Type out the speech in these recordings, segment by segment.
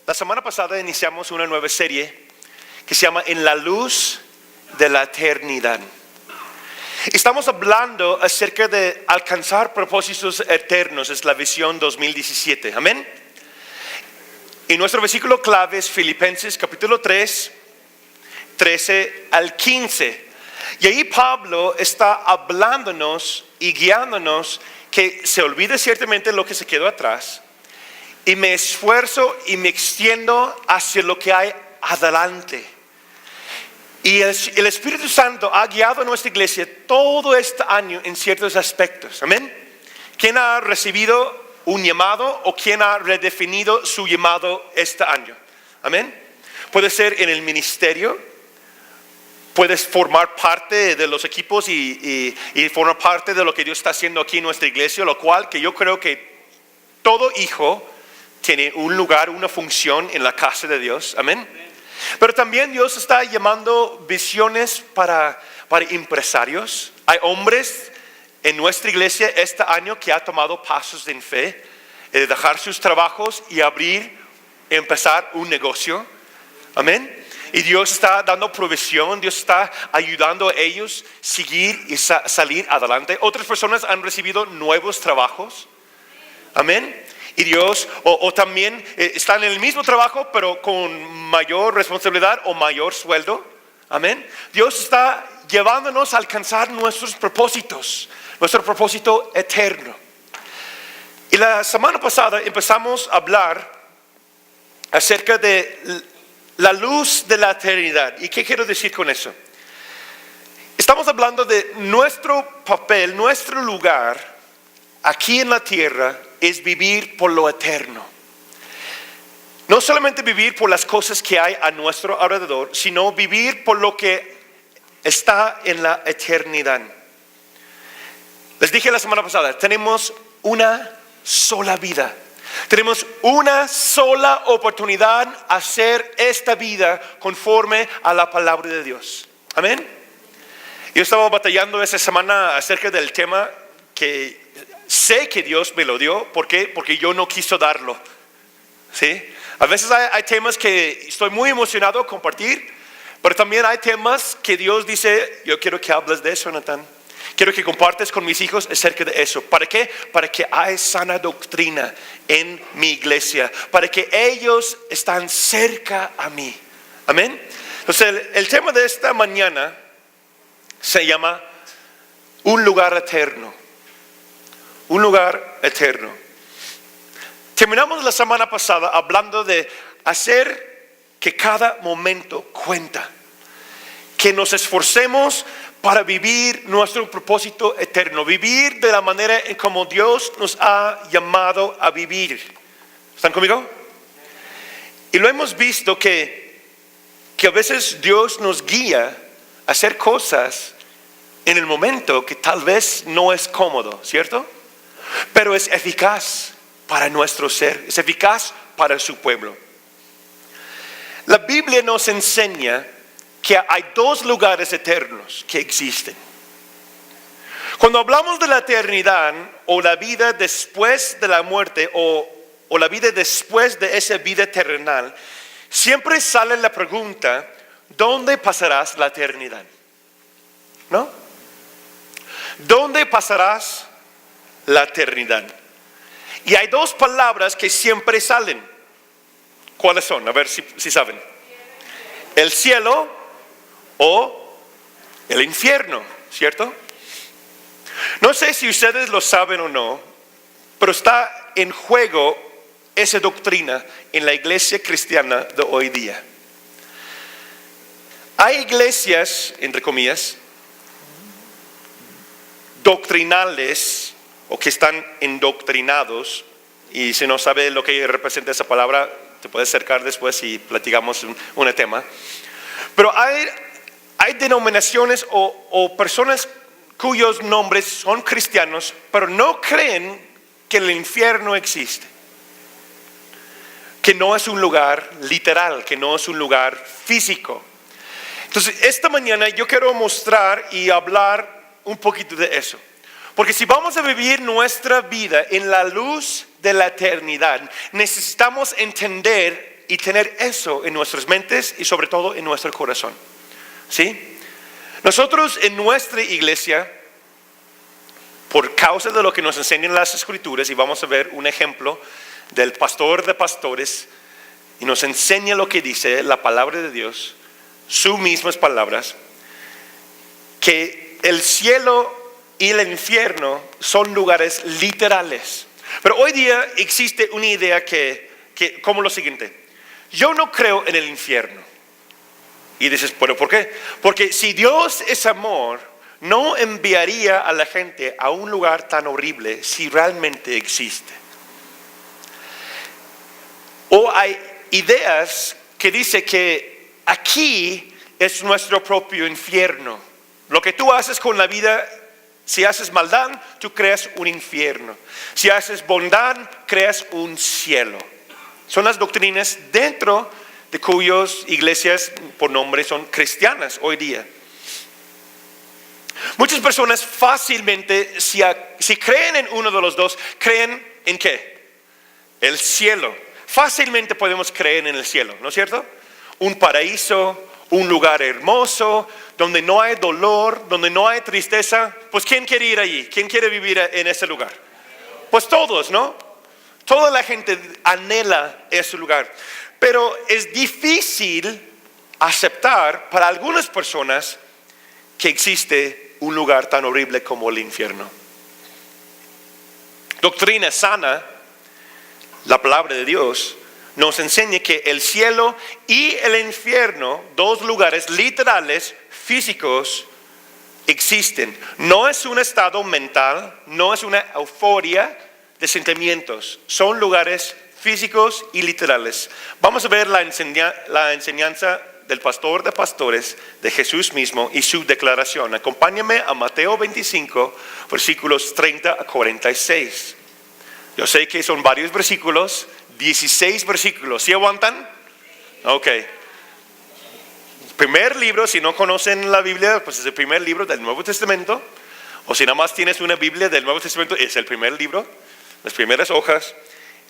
La semana pasada iniciamos una nueva serie que se llama En la luz de la eternidad. Estamos hablando acerca de alcanzar propósitos eternos, es la visión 2017, amén. Y nuestro versículo clave es Filipenses capítulo 3, 13 al 15. Y ahí Pablo está hablándonos y guiándonos que se olvide ciertamente lo que se quedó atrás y me esfuerzo y me extiendo hacia lo que hay adelante. Y el Espíritu Santo ha guiado a nuestra iglesia todo este año en ciertos aspectos, amén. ¿Quién ha recibido un llamado o quién ha redefinido su llamado este año? Amén. Puede ser en el ministerio, puedes formar parte de los equipos y formar parte de lo que Dios está haciendo aquí en nuestra iglesia, lo cual que yo creo que todo hijo tiene un lugar, una función en la casa de Dios, amén. Pero también Dios está llamando visiones para empresarios. Hay hombres en nuestra iglesia este año que ha tomado pasos en fe, de dejar sus trabajos y empezar un negocio, amén. Y Dios está dando provisión, Dios está ayudando a ellos a seguir y salir adelante. Otras personas han recibido nuevos trabajos, amén. Y Dios, o también están en el mismo trabajo, pero con mayor responsabilidad o mayor sueldo. Amén. Dios está llevándonos a alcanzar nuestros propósitos, nuestro propósito eterno. Y la semana pasada empezamos a hablar acerca de la luz de la eternidad. ¿Y qué quiero decir con eso? Estamos hablando de nuestro papel, nuestro lugar aquí en la tierra es vivir por lo eterno. No solamente vivir por las cosas que hay a nuestro alrededor, sino vivir por lo que está en la eternidad. Les dije la semana pasada, tenemos una sola vida. Tenemos una sola oportunidad a hacer esta vida conforme a la palabra de Dios. Amén. Yo estaba batallando esa semana acerca del tema que sé que Dios me lo dio. ¿Por qué? Porque yo no quiso darlo. ¿Sí? A veces hay temas que estoy muy emocionado a compartir, pero también hay temas que Dios dice, yo quiero que hables de eso, Natán. Quiero que compartas con mis hijos acerca de eso. ¿Para qué? Para que haya sana doctrina en mi iglesia. Para que ellos están cerca a mí. Amén. Entonces el tema de esta mañana se llama un lugar eterno. Un lugar eterno. Terminamos la semana pasada hablando de hacer que cada momento cuenta. Que nos esforcemos para vivir nuestro propósito eterno. Vivir de la manera en como Dios nos ha llamado a vivir. ¿Están conmigo? Y lo hemos visto que a veces Dios nos guía a hacer cosas en el momento que tal vez no es cómodo, ¿cierto? Pero es eficaz para nuestro ser, es eficaz para su pueblo. La Biblia nos enseña que hay dos lugares eternos que existen. Cuando hablamos de la eternidad o la vida después de la muerte o la vida después de esa vida terrenal, siempre sale la pregunta, ¿dónde pasarás la eternidad? ¿No? ¿Dónde pasarás la eternidad? Y hay dos palabras que siempre salen. ¿Cuáles son? A ver si saben. El cielo o el infierno, ¿cierto? No sé si ustedes lo saben o no, pero está en juego esa doctrina en la iglesia cristiana de hoy día. Hay iglesias, entre comillas, doctrinales o que están endoctrinados, y si no sabe lo que representa esa palabra, te puedes acercar después y platicamos un tema. Pero hay denominaciones o personas cuyos nombres son cristianos, pero no creen que el infierno existe. Que no es un lugar literal, que no es un lugar físico. Entonces, esta mañana yo quiero mostrar y hablar un poquito de eso. Porque si vamos a vivir nuestra vida en la luz de la eternidad, necesitamos entender y tener eso en nuestras mentes y sobre todo en nuestro corazón. ¿Sí? Nosotros en nuestra iglesia, por causa de lo que nos enseñan las Escrituras, y vamos a ver un ejemplo del pastor de pastores, y nos enseña lo que dice la palabra de Dios, sus mismas palabras, que el cielo y el infierno son lugares literales. Pero hoy día existe una idea que como lo siguiente: yo no creo en el infierno. Y dices, ¿pero por qué? Porque si Dios es amor, no enviaría a la gente a un lugar tan horrible si realmente existe. O hay ideas que dicen que aquí es nuestro propio infierno. Lo que tú haces con la vida, si haces maldad, tú creas un infierno. Si haces bondad, creas un cielo. Son las doctrinas dentro de cuyas iglesias por nombre son cristianas hoy día. Muchas personas fácilmente, si creen en uno de los dos, creen en ¿qué? El cielo. Fácilmente podemos creer en el cielo, ¿no es cierto? Un paraíso, un lugar hermoso, donde no hay dolor, donde no hay tristeza. Pues ¿quién quiere ir allí? ¿Quién quiere vivir en ese lugar? Pues todos, ¿no? Toda la gente anhela ese lugar. Pero es difícil aceptar para algunas personas que existe un lugar tan horrible como el infierno. Doctrina sana, la palabra de Dios, nos enseña que el cielo y el infierno, dos lugares literales, físicos, existen. No es un estado mental, no es una euforia de sentimientos, son lugares físicos y literales. Vamos a ver la enseñanza del pastor de pastores, de Jesús mismo y su declaración. Acompáñame a Mateo 25, versículos 30 a 46. Yo sé que son varios versículos, 16 versículos. ¿Sí aguantan? Ok. Primer libro, si no conocen la Biblia, pues es el primer libro del Nuevo Testamento. O si nada más tienes una Biblia del Nuevo Testamento, es el primer libro, las primeras hojas.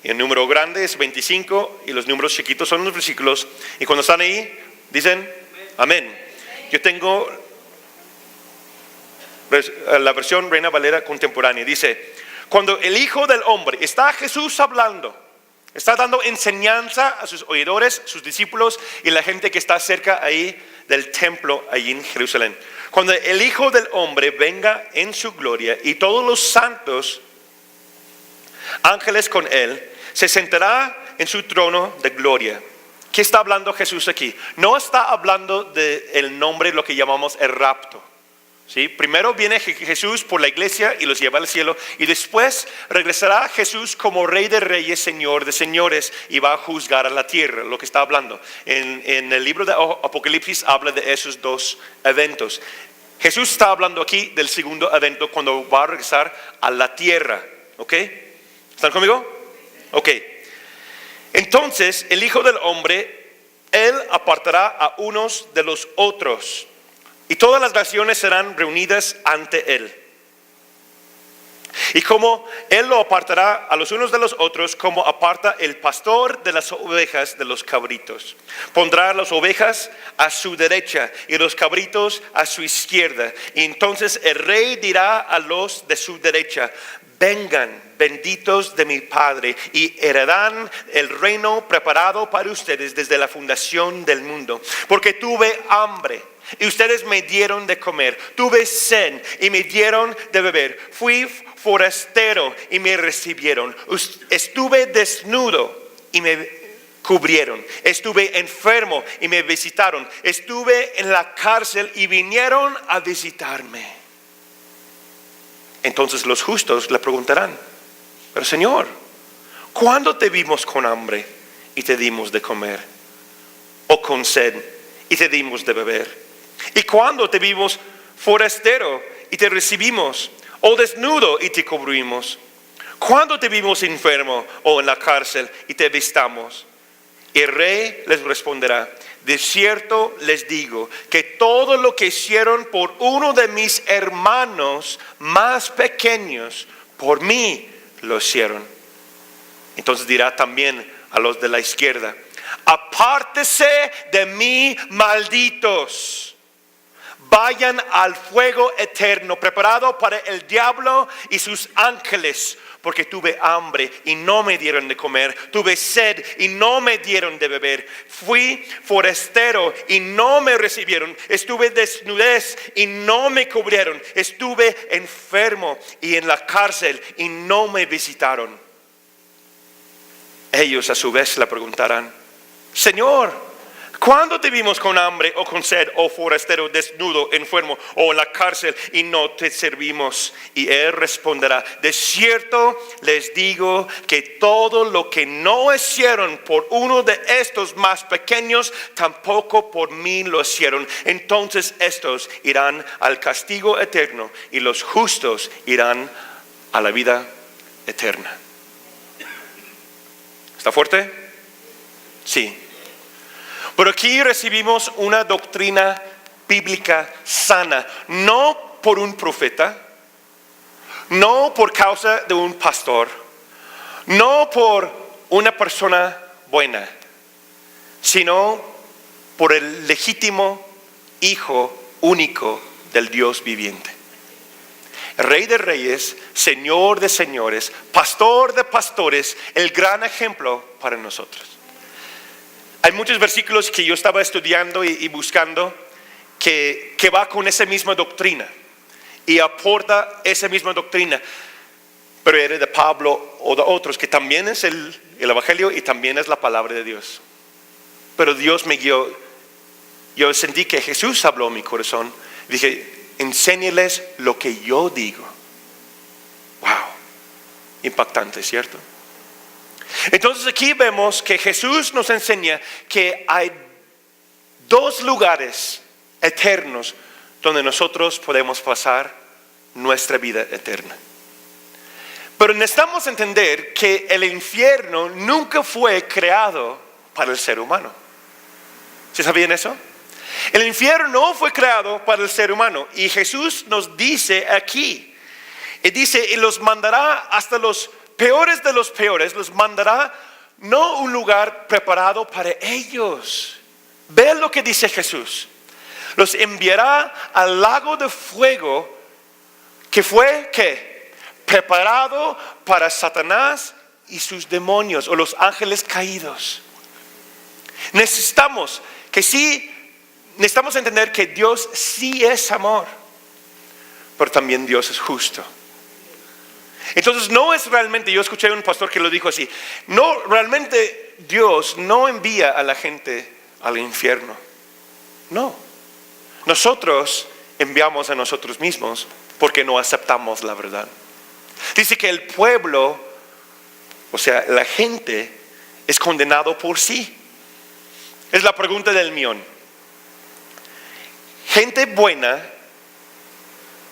Y el número grande es 25 y los números chiquitos son los versículos. Y cuando están ahí, dicen amén. Yo tengo la versión Reina Valera contemporánea. Dice: cuando el Hijo del Hombre, está Jesús hablando, está dando enseñanza a sus oidores, sus discípulos y la gente que está cerca ahí del templo, allí en Jerusalén. Cuando el Hijo del Hombre venga en su gloria y todos los santos ángeles con él, se sentará en su trono de gloria. ¿Qué está hablando Jesús aquí? No está hablando del nombre, lo que llamamos el rapto. ¿Sí? Primero viene Jesús por la iglesia y los lleva al cielo, y después regresará Jesús como Rey de Reyes, Señor de Señores, y va a juzgar a la tierra. Lo que está hablando en el libro de Apocalipsis habla de esos dos eventos. Jesús está hablando aquí del segundo evento, cuando va a regresar a la tierra. ¿Ok? ¿Están conmigo? Ok. Entonces el Hijo del Hombre, Él apartará a unos de los otros, y todas las naciones serán reunidas ante Él. Y como Él lo apartará a los unos de los otros, como aparta el pastor de las ovejas de los cabritos. Pondrá las ovejas a su derecha y los cabritos a su izquierda. Y entonces el rey dirá a los de su derecha: vengan, benditos de mi Padre, y heredarán el reino preparado para ustedes desde la fundación del mundo. Porque tuve hambre y ustedes me dieron de comer, tuve sed y me dieron de beber, fui forastero y me recibieron, estuve desnudo y me cubrieron, estuve enfermo y me visitaron, estuve en la cárcel y vinieron a visitarme. Entonces los justos le preguntarán: pero Señor, ¿cuándo te vimos con hambre y te dimos de comer? ¿O con sed y te dimos de beber? ¿Y cuándo te vimos forastero y te recibimos? ¿O desnudo y te cubrimos? ¿Cuándo te vimos enfermo o en la cárcel y te visitamos? Y el rey les responderá: de cierto les digo que todo lo que hicieron por uno de mis hermanos más pequeños, por mí lo hicieron. Entonces dirá también a los de la izquierda: apártese de mí, malditos. Vayan al fuego eterno, preparado para el diablo y sus ángeles, porque tuve hambre y no me dieron de comer, tuve sed y no me dieron de beber, fui forastero y no me recibieron, estuve desnudez y no me cubrieron, estuve enfermo y en la cárcel y no me visitaron. Ellos a su vez le preguntarán: Señor, ¿cuándo te vimos con hambre o con sed o forastero, desnudo, enfermo o en la cárcel y no te servimos? Y él responderá: de cierto les digo que todo lo que no hicieron por uno de estos más pequeños, tampoco por mí lo hicieron. Entonces estos irán al castigo eterno y los justos irán a la vida eterna. ¿Está fuerte? Sí. Pero aquí recibimos una doctrina bíblica sana, no por un profeta, no por causa de un pastor, no por una persona buena, sino por el legítimo Hijo único del Dios viviente. Rey de reyes, Señor de señores, pastor de pastores, el gran ejemplo para nosotros. Hay muchos versículos que yo estaba estudiando y buscando que va con esa misma doctrina y aporta esa misma doctrina, pero era de Pablo o de otros, que también es el Evangelio y también es la palabra de Dios. Pero Dios me guió. Yo sentí que Jesús habló en mi corazón. Dije: enséñeles lo que yo digo. Wow, impactante, ¿cierto? Entonces aquí vemos que Jesús nos enseña que hay dos lugares eternos donde nosotros podemos pasar nuestra vida eterna. Pero necesitamos entender que el infierno nunca fue creado para el ser humano. ¿Sí sabían eso? El infierno no fue creado para el ser humano. Y Jesús nos dice aquí, y dice: y los mandará hasta los peores de los peores, los mandará no un lugar preparado para ellos. Ve lo que dice Jesús: los enviará al lago de fuego que fue ¿qué? Preparado para Satanás y sus demonios, o los ángeles caídos. Necesitamos entender que Dios sí es amor, pero también Dios es justo. Entonces no es realmente, yo escuché a un pastor que lo dijo así: no, realmente Dios no envía a la gente al infierno. No, nosotros enviamos a nosotros mismos porque no aceptamos la verdad. Dice que el pueblo, o sea, la gente, es condenado por sí. Es la pregunta del millón. ¿Gente buena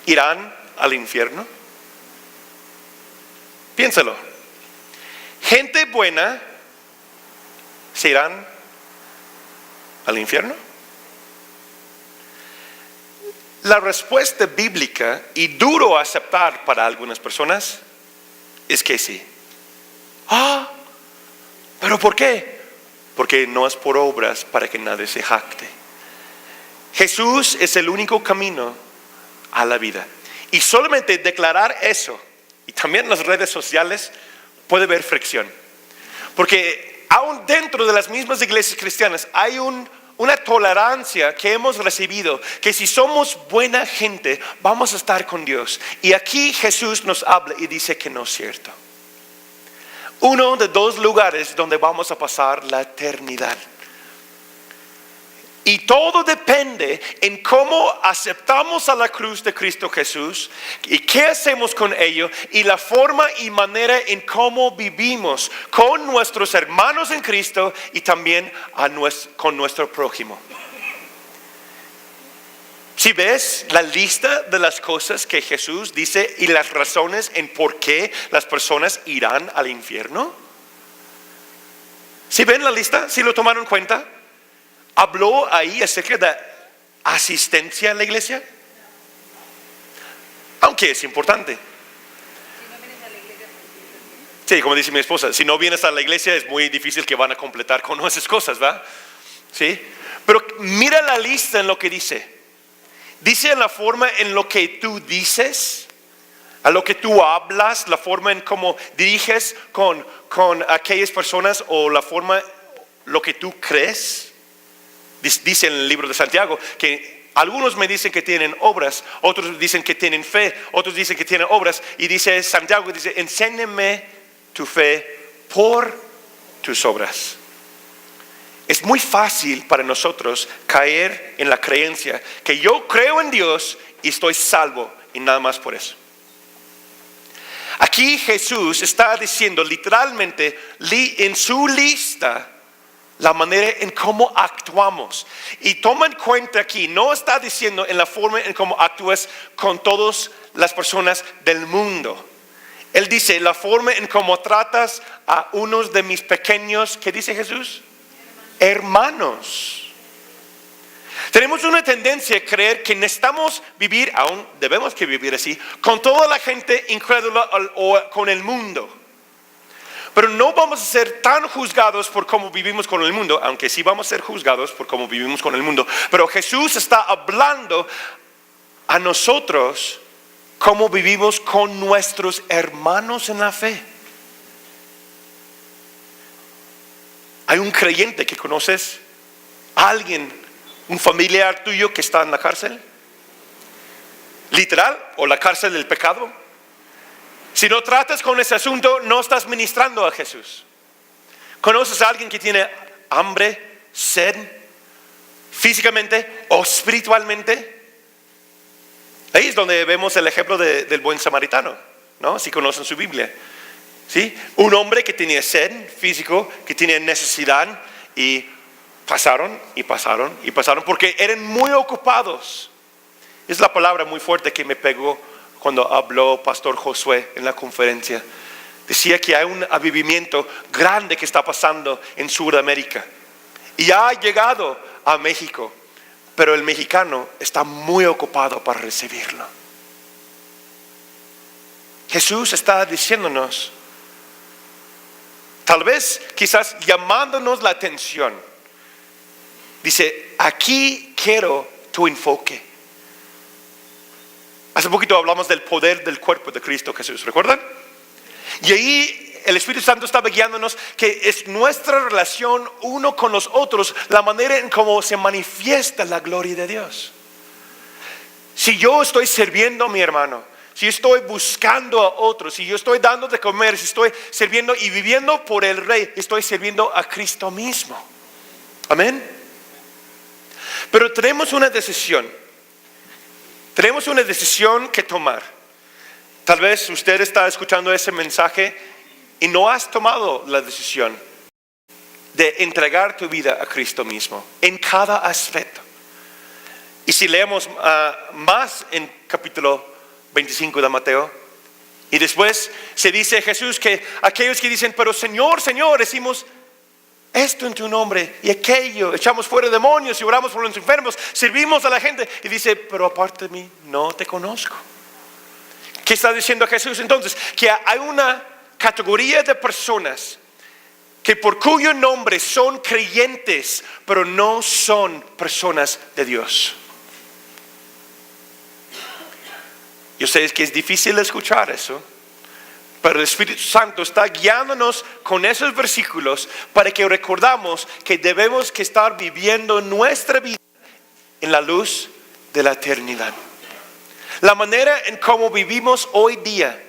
irán al infierno? Piénsalo. ¿Gente buena se irán al infierno? La respuesta bíblica, y duro aceptar para algunas personas, es que sí. ¿Pero por qué? Porque no es por obras para que nadie se jacte. Jesús es el único camino a la vida. Y solamente declarar eso, y también en las redes sociales, puede haber fricción. Porque aún dentro de las mismas iglesias cristianas hay una tolerancia que hemos recibido, que si somos buena gente vamos a estar con Dios. Y aquí Jesús nos habla y dice que no es cierto. Uno de dos lugares donde vamos a pasar la eternidad. Y todo depende en cómo aceptamos a la cruz de Cristo Jesús y qué hacemos con ello, y la forma y manera en cómo vivimos con nuestros hermanos en Cristo y también con nuestro prójimo. Si ves la lista de las cosas que Jesús dice y las razones en por qué las personas irán al infierno, ¿si ven la lista? ¿Si lo tomaron en cuenta? ¿Habló ahí acerca de asistencia a la iglesia? Aunque es importante. Sí, como dice mi esposa, si no vienes a la iglesia es muy difícil que van a completar con esas cosas, ¿va? ¿Sí? Pero mira la lista en lo que dice. Dice en la forma en lo que tú dices, a lo que tú hablas, la forma en cómo diriges con aquellas personas o la forma, lo que tú crees. Dice en el libro de Santiago que algunos me dicen que tienen obras, otros dicen que tienen fe, otros dicen que tienen obras. Y dice Santiago, dice, enséñame tu fe por tus obras. Es muy fácil para nosotros caer en la creencia que yo creo en Dios y estoy salvo y nada más por eso. Aquí Jesús está diciendo literalmente en su lista la manera en cómo actuamos. Y toma en cuenta aquí, no está diciendo en la forma en cómo actúas con todas las personas del mundo. Él dice la forma en cómo tratas a unos de mis pequeños, ¿qué dice Jesús? Hermanos. Tenemos una tendencia a creer que necesitamos vivir, aún debemos que vivir así, con toda la gente incrédula o con el mundo. Pero no vamos a ser tan juzgados por cómo vivimos con el mundo, aunque sí vamos a ser juzgados por cómo vivimos con el mundo. Pero Jesús está hablando a nosotros cómo vivimos con nuestros hermanos en la fe. Hay un creyente que conoces, alguien, un familiar tuyo que está en la cárcel, literal, o la cárcel del pecado. Si no tratas con ese asunto, no estás ministrando a Jesús. ¿Conoces a alguien que tiene hambre, sed, físicamente o espiritualmente? Ahí es donde vemos el ejemplo del buen samaritano, ¿no? Si conocen su Biblia. ¿Sí? Un hombre que tenía sed físico, que tenía necesidad y pasaron porque eran muy ocupados. Es la palabra muy fuerte que me pegó cuando habló Pastor Josué en la conferencia. Decía que hay un avivamiento grande que está pasando en Sudamérica y ya ha llegado a México, pero el mexicano está muy ocupado para recibirlo. Jesús está diciéndonos, tal vez quizás llamándonos la atención, dice, aquí quiero tu enfoque. Hace poquito hablamos del poder del cuerpo de Cristo Jesús, ¿recuerdan? Y ahí el Espíritu Santo estaba guiándonos que es nuestra relación uno con los otros, la manera en cómo se manifiesta la gloria de Dios. Si yo estoy sirviendo a mi hermano, si estoy buscando a otros, si yo estoy dando de comer, si estoy sirviendo y viviendo por el Rey, estoy sirviendo a Cristo mismo. Amén. Pero tenemos una decisión. Tenemos una decisión que tomar. Tal vez usted está escuchando ese mensaje y no has tomado la decisión de entregar tu vida a Cristo mismo en cada aspecto. Y si leemos más en capítulo 25 de Mateo, y después se dice Jesús que aquellos que dicen, pero Señor, Señor, decimos esto en tu nombre y aquello, echamos fuera demonios y oramos por los enfermos, servimos a la gente, y dice, pero aparte de mí no te conozco. ¿Qué está diciendo Jesús entonces? Que hay una categoría de personas que por cuyo nombre son creyentes, pero no son personas de Dios. Yo sé que es difícil escuchar eso, pero el Espíritu Santo está guiándonos con esos versículos para que recordamos que debemos que estar viviendo nuestra vida en la luz de la eternidad. La manera en cómo vivimos hoy día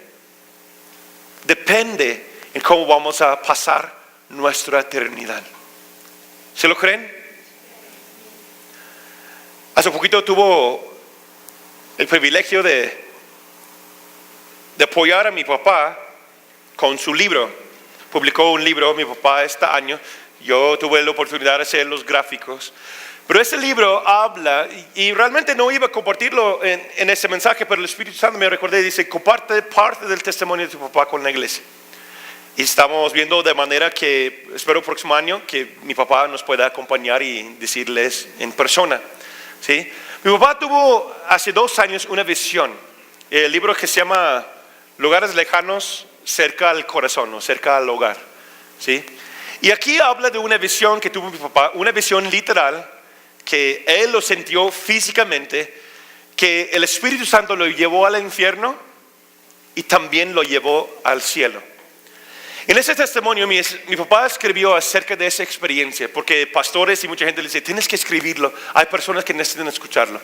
depende en cómo vamos a pasar nuestra eternidad. ¿Se lo creen? Hace poquito tuvo el privilegio de apoyar a mi papá con su libro. Publicó un libro mi papá este año. Yo tuve la oportunidad de hacer los gráficos. Pero ese libro habla, y realmente no iba a compartirlo en ese mensaje, pero el Espíritu Santo me recordó y dice, comparte parte del testimonio de tu papá con la iglesia. Y estamos viendo de manera que, espero el próximo año, que mi papá nos pueda acompañar y decirles en persona. ¿Sí? Mi papá tuvo hace 2 años una visión. El libro que se llama Lugares Lejanos, cerca al corazón o cerca al hogar, ¿sí? Y aquí habla de una visión que tuvo mi papá, una visión literal, que él lo sintió físicamente, que el Espíritu Santo lo llevó al infierno y también lo llevó al cielo. En ese testimonio mi papá escribió acerca de esa experiencia, porque pastores y mucha gente le dice, tienes que escribirlo, hay personas que necesitan escucharlo.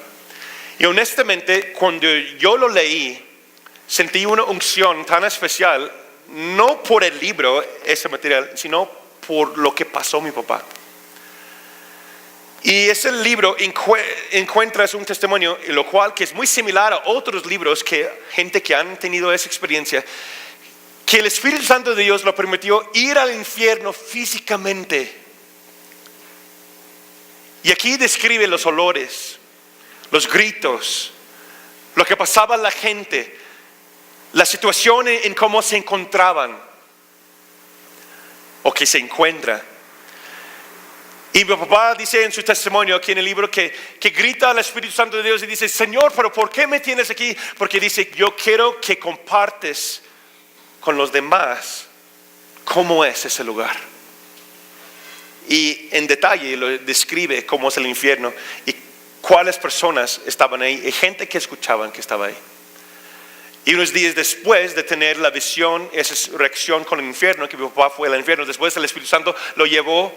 Y honestamente, cuando yo lo leí, sentí una unción tan especial, no por el libro, ese material, sino por lo que pasó mi papá. Y ese libro encuentras un testimonio, lo cual que es muy similar a otros libros que gente que han tenido esa experiencia, que el Espíritu Santo de Dios lo permitió ir al infierno físicamente. Y aquí describe los olores, los gritos, lo que pasaba a la gente, la situación en cómo se encontraban o que se encuentra. Y mi papá dice en su testimonio aquí en el libro que grita al Espíritu Santo de Dios y dice, Señor, pero ¿por qué me tienes aquí? Porque dice, yo quiero que compartes con los demás cómo es ese lugar. Y en detalle lo describe cómo es el infierno y cuáles personas estaban ahí y gente que escuchaban que estaba ahí. Y unos días después de tener la visión, esa reacción con el infierno, que mi papá fue al infierno, después el Espíritu Santo lo llevó,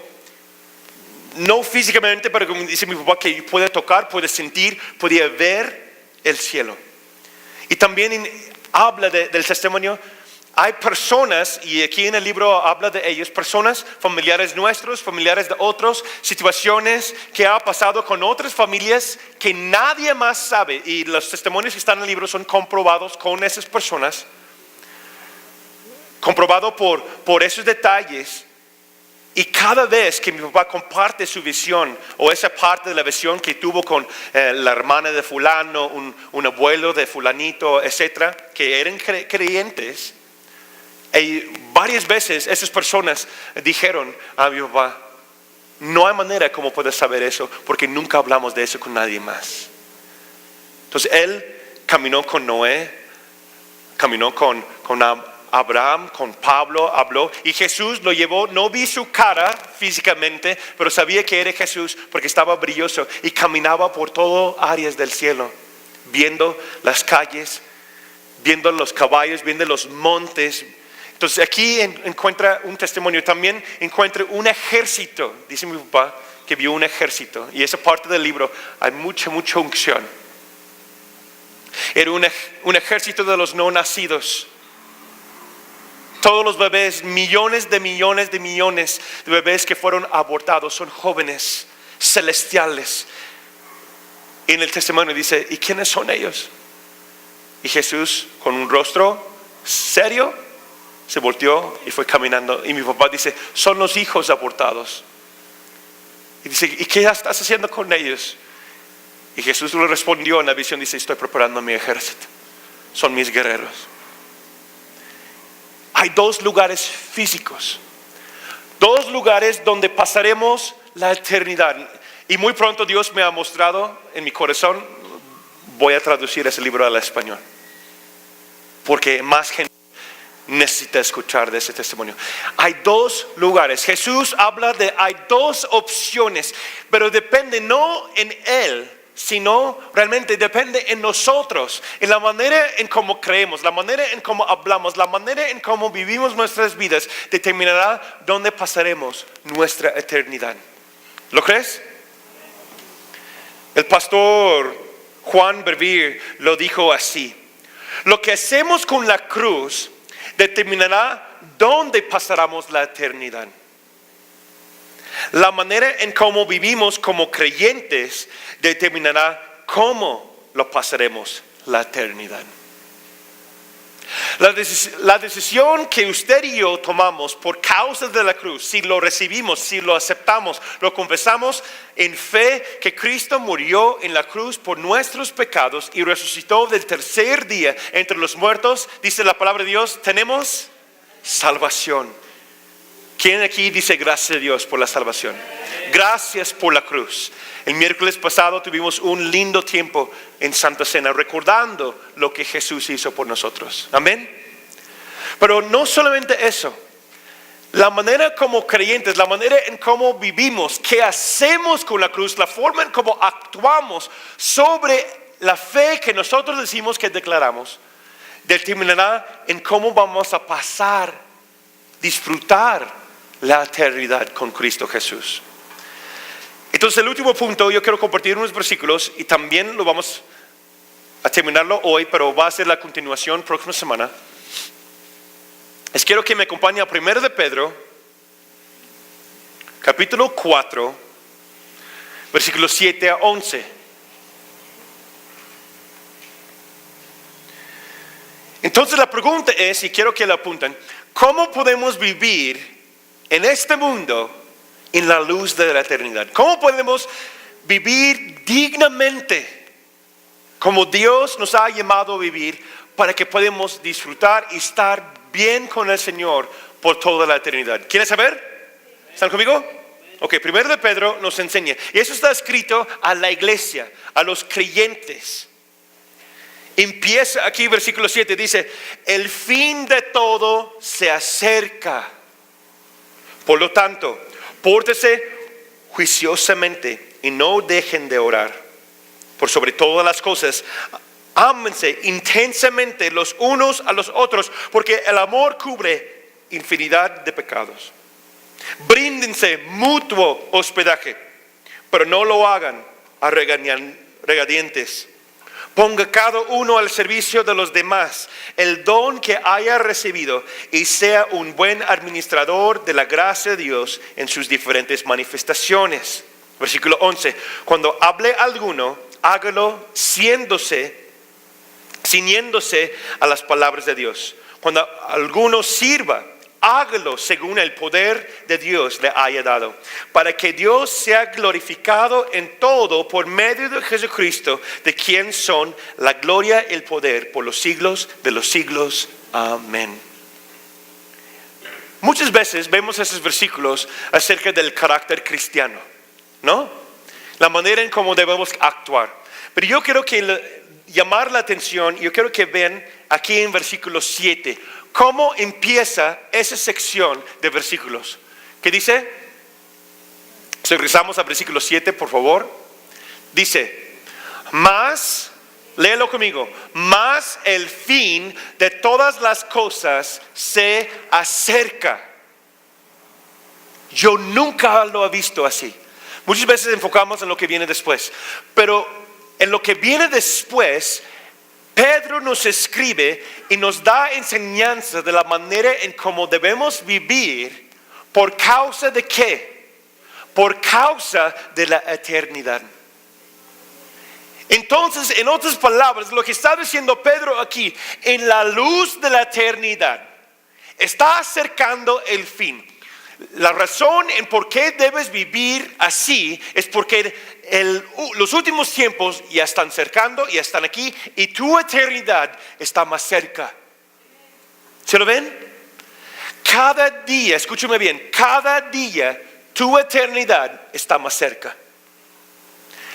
no físicamente, pero como dice mi papá, que puede tocar, puede sentir, podía ver el cielo. Y también habla del testimonio. Hay personas, y aquí en el libro habla de ellos, personas, familiares nuestros, familiares de otros, situaciones que ha pasado con otras familias que nadie más sabe. Y los testimonios que están en el libro son comprobados con esas personas, comprobado por esos detalles. Y cada vez que mi papá comparte su visión o esa parte de la visión que tuvo con la hermana de fulano, un abuelo de fulanito, etcétera, que eran creyentes, y varias veces esas personas dijeron a mi papá, no hay manera como puedes saber eso, porque nunca hablamos de eso con nadie más. Entonces él caminó con Noé, caminó con Abraham, con Pablo, habló, y Jesús lo llevó. No vi su cara físicamente, pero sabía que era Jesús porque estaba brilloso y caminaba por todas áreas del cielo, viendo las calles, viendo los caballos, viendo los montes. Entonces aquí encuentra un testimonio. También encuentra un ejército. Dice mi papá que vio un ejército, y esa parte del libro hay mucha unción. Era un ejército de los no nacidos. Todos los bebés, millones de bebés que fueron abortados, son jóvenes celestiales. Y en el testimonio dice, ¿y quiénes son ellos? Y Jesús, con un rostro serio, se volteó y fue caminando. Y mi papá dice, son los hijos abortados. Y dice, ¿y qué estás haciendo con ellos? Y Jesús le respondió en la visión, dice, estoy preparando mi ejército. Son mis guerreros. Hay dos lugares físicos, dos lugares donde pasaremos la eternidad. Y muy pronto Dios me ha mostrado en mi corazón, voy a traducir ese libro al español, porque más gente necesita escuchar de ese testimonio. Hay dos lugares. Jesús habla de, hay dos opciones, pero depende no en Él, sino realmente depende en nosotros, en la manera en cómo creemos, la manera en cómo hablamos, la manera en cómo vivimos nuestras vidas, determinará dónde pasaremos nuestra eternidad. ¿Lo crees? El pastor Juan Bevere lo dijo así: lo que hacemos con la cruz determinará dónde pasaremos la eternidad. La manera en cómo vivimos como creyentes determinará cómo lo pasaremos la eternidad. La decisión que usted y yo tomamos por causa de la cruz, si lo recibimos, si lo aceptamos, lo confesamos en fe que Cristo murió en la cruz por nuestros pecados y resucitó del tercer día entre los muertos, dice la palabra de Dios, tenemos salvación. ¿Quién aquí dice gracias a Dios por la salvación? Gracias por la cruz. El miércoles pasado tuvimos un lindo tiempo en Santa Cena recordando lo que Jesús hizo por nosotros. Amén. Pero no solamente eso. La manera como creyentes, la manera en cómo vivimos, qué hacemos con la cruz, la forma en cómo actuamos sobre la fe que nosotros decimos que declaramos, determinará en cómo vamos a pasar, disfrutar la eternidad con Cristo Jesús. Entonces el último punto, yo quiero compartir unos versículos y también lo vamos a terminarlo hoy, pero va a ser la continuación próxima semana. Quiero que me acompañe a 1 de Pedro, capítulo 4, versículos 7 a 11. Entonces la pregunta es, y quiero que la apunten, ¿cómo podemos vivir en este mundo en la luz de la eternidad? ¿Cómo podemos vivir dignamente como Dios nos ha llamado a vivir para que podamos disfrutar y estar bien con el Señor por toda la eternidad? ¿Quieren saber? ¿Están conmigo? Ok, 1 de Pedro nos enseña. Y eso está escrito a la iglesia, a los creyentes. Empieza aquí versículo 7, dice, el fin de todo se acerca. Por lo tanto, pórtese juiciosamente y no dejen de orar. Por sobre todas las cosas, ámense intensamente los unos a los otros, porque el amor cubre infinidad de pecados. Bríndense mutuo hospedaje, pero no lo hagan a regañadientes. Ponga cada uno al servicio de los demás el don que haya recibido y sea un buen administrador de la gracia de Dios en sus diferentes manifestaciones. Versículo 11. Cuando hable alguno, hágalo ciñéndose a las palabras de Dios. Cuando alguno sirva, hágalo según el poder de Dios le haya dado, para que Dios sea glorificado en todo por medio de Jesucristo, de quien son la gloria y el poder por los siglos de los siglos. Amén. Muchas veces vemos esos versículos acerca del carácter cristiano, ¿no? La manera en cómo debemos actuar. Pero yo quiero llamar la atención, yo quiero que vean aquí en versículo 7, cómo empieza esa sección de versículos. ¿Qué dice? Si regresamos al versículo 7, por favor. Dice, más, léelo conmigo, más el fin de todas las cosas se acerca. Yo nunca lo he visto así. Muchas veces enfocamos en lo que viene después, pero en lo que viene después, Pedro nos escribe y nos da enseñanza de la manera en cómo debemos vivir. ¿Por causa de qué? Por causa de la eternidad. Entonces, en otras palabras, lo que está diciendo Pedro aquí, en la luz de la eternidad, está acercando el fin. La razón en por qué debes vivir así es porque los últimos tiempos ya están cercando, ya están aquí, y tu eternidad está más cerca. ¿Se lo ven? Cada día, escúchame bien, cada día tu eternidad está más cerca.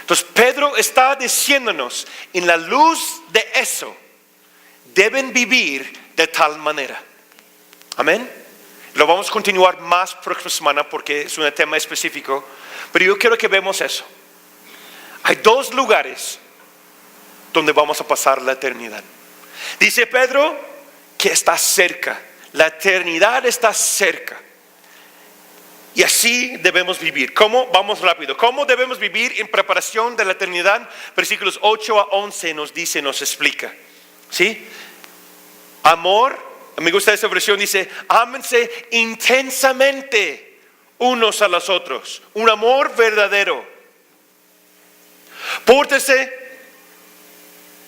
Entonces Pedro está diciéndonos, en la luz de eso, deben vivir de tal manera. Amén. Lo vamos a continuar más próxima semana porque es un tema específico, pero yo quiero que veamos eso. Hay dos lugares donde vamos a pasar la eternidad. Dice Pedro que está cerca, la eternidad está cerca. Y así debemos vivir. ¿Cómo? Vamos rápido. ¿Cómo debemos vivir en preparación de la eternidad? Versículos 8 a 11 nos dice, nos explica. ¿Sí? Amor. Me gusta esta versión, dice, ámense intensamente unos a los otros. Un amor verdadero. Pórtense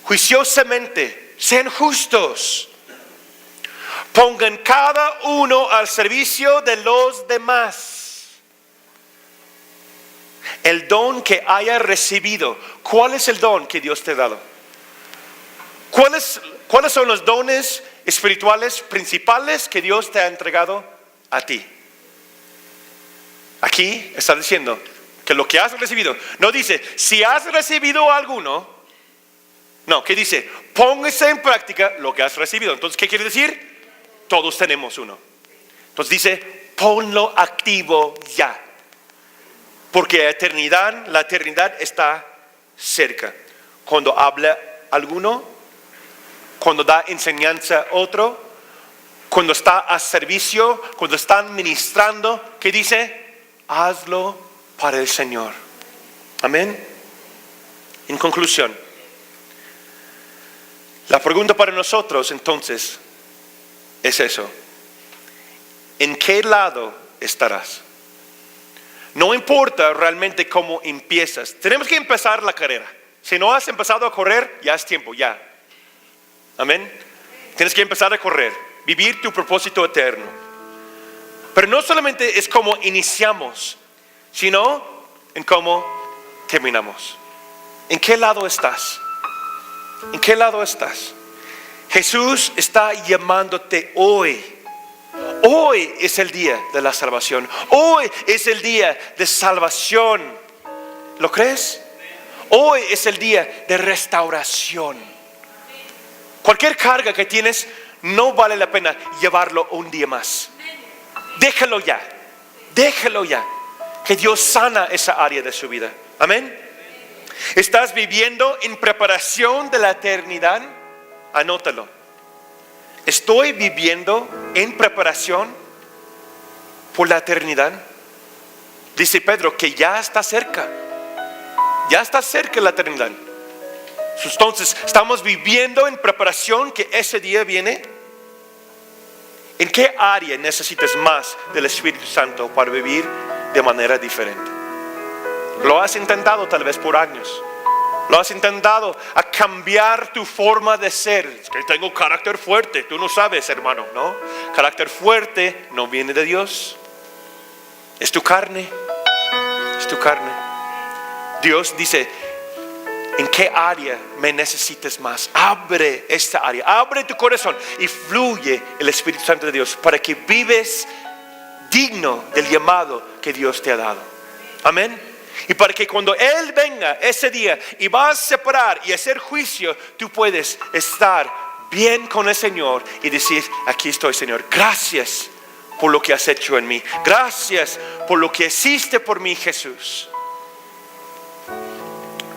juiciosamente, sean justos. Pongan cada uno al servicio de los demás. El don que haya recibido. ¿Cuál es el don que Dios te ha dado? ¿Cuáles son los dones espirituales principales que Dios te ha entregado a ti? Aquí está diciendo que lo que has recibido, no dice si has recibido alguno, no, que dice póngase en práctica lo que has recibido. Entonces, ¿qué quiere decir? todos tenemos uno. Entonces dice, ponlo activo ya. Porque la eternidad está cerca. Cuando habla alguno, cuando da enseñanza a otro, cuando está a servicio, cuando están ministrando, ¿qué dice? Hazlo para el Señor. Amén. En conclusión, la pregunta para nosotros entonces es eso. ¿En qué lado estarás? No importa realmente cómo empiezas. Tenemos que empezar la carrera. Si no has empezado a correr, ya es tiempo, ya. Amén. Tienes que empezar a correr, vivir tu propósito eterno. Pero no solamente es como iniciamos, sino en cómo terminamos. ¿En qué lado estás? ¿En qué lado estás? Jesús está llamándote hoy. Hoy es el día de la salvación. Hoy es el día de salvación. ¿Lo crees? Hoy es el día de restauración. Cualquier carga que tienes no vale la pena llevarlo un día más. Déjalo ya. Déjalo ya. Que Dios sana esa área de su vida. Amén. ¿Estás viviendo en preparación de la eternidad? Anótalo. ¿Estoy viviendo en preparación por la eternidad? Dice Pedro que ya está cerca. Ya está cerca la eternidad. Entonces, ¿estamos viviendo en preparación que ese día viene? ¿En qué área necesitas más del Espíritu Santo para vivir de manera diferente? Lo has intentado tal vez por años. Lo has intentado a cambiar tu forma de ser. Es que tengo carácter fuerte. Tú no sabes, hermano, ¿no? Carácter fuerte no viene de Dios. Es tu carne. Es tu carne. Dios dice, ¿en qué área me necesitas más? Abre esta área. Abre tu corazón y fluye el Espíritu Santo de Dios para que vives digno del llamado que Dios te ha dado. Amén. Y para que cuando Él venga ese día y va a separar y hacer juicio, tú puedes estar bien con el Señor y decir, aquí estoy, Señor, gracias por lo que has hecho en mí. Gracias por lo que hiciste por mí, Jesús.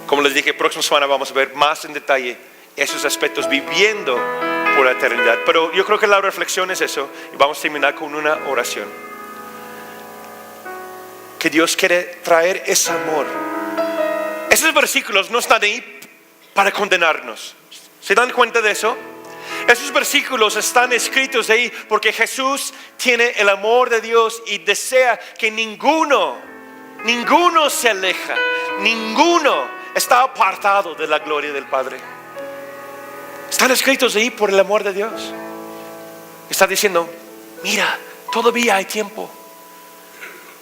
Como les dije, próxima semana vamos a ver más en detalle esos aspectos viviendo por la eternidad. Pero yo creo que la reflexión es eso. Y vamos a terminar con una oración. Que Dios quiere traer ese amor. Esos versículos no están ahí para condenarnos. ¿Se dan cuenta de eso? Esos versículos están escritos ahí porque Jesús tiene el amor de Dios y desea que ninguno se aleja, ninguno está apartado de la gloria del Padre. Están escritos ahí por el amor de Dios. Está diciendo, mira, todavía hay tiempo.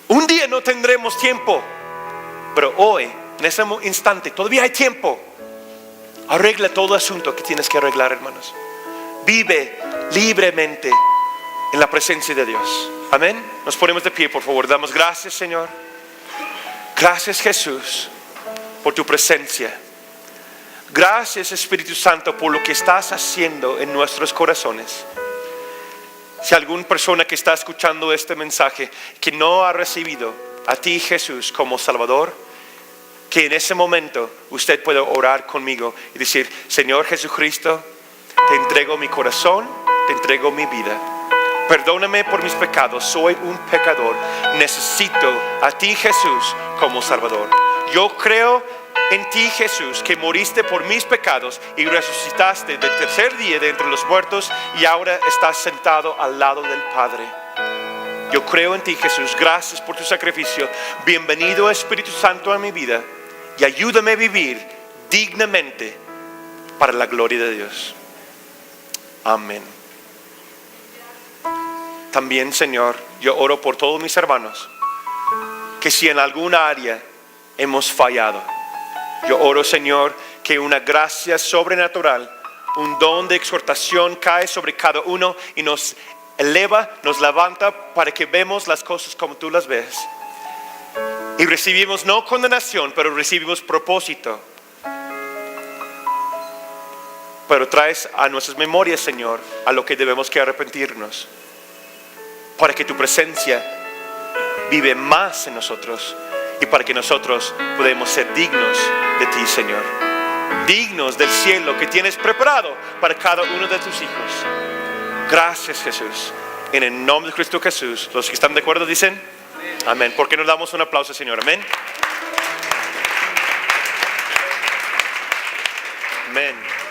Un día no tendremos tiempo, pero hoy, en ese instante, todavía hay tiempo. Arregla todo asunto que tienes que arreglar, hermanos. Vive libremente en la presencia de Dios. Amén. Nos ponemos de pie, por favor. Damos gracias, Señor. Gracias, Jesús, por tu presencia. Gracias, Espíritu Santo, por lo que estás haciendo en nuestros corazones. Si alguna persona que está escuchando este mensaje que no ha recibido a ti, Jesús, como Salvador, que en ese momento usted pueda orar conmigo y decir, Señor Jesucristo, te entrego mi corazón, te entrego mi vida. Perdóname por mis pecados, soy un pecador. Necesito a ti, Jesús, como Salvador. Yo creo en ti, Jesús, que moriste por mis pecados y resucitaste del tercer día de entre los muertos y ahora estás sentado al lado del Padre. Yo creo en ti, Jesús. Gracias por tu sacrificio. Bienvenido, Espíritu Santo, a mi vida y ayúdame a vivir dignamente para la gloria de Dios. Amén. También, Señor, yo oro por todos mis hermanos que si en alguna área hemos fallado, yo oro, Señor, que una gracia sobrenatural, un don de exhortación cae sobre cada uno y nos eleva, nos levanta para que vemos las cosas como tú las ves. Y recibimos no condenación, pero recibimos propósito. pero traes a nuestras memorias, Señor, a lo que debemos que arrepentirnos, para que tu presencia vive más en nosotros y para que nosotros podamos ser dignos de ti, Señor, dignos del cielo que tienes preparado para cada uno de tus hijos. Gracias, Jesús, en el nombre de Cristo Jesús. Los que están de acuerdo dicen amén. ¿Por qué no damos un aplauso, Señor? Amén. Amén.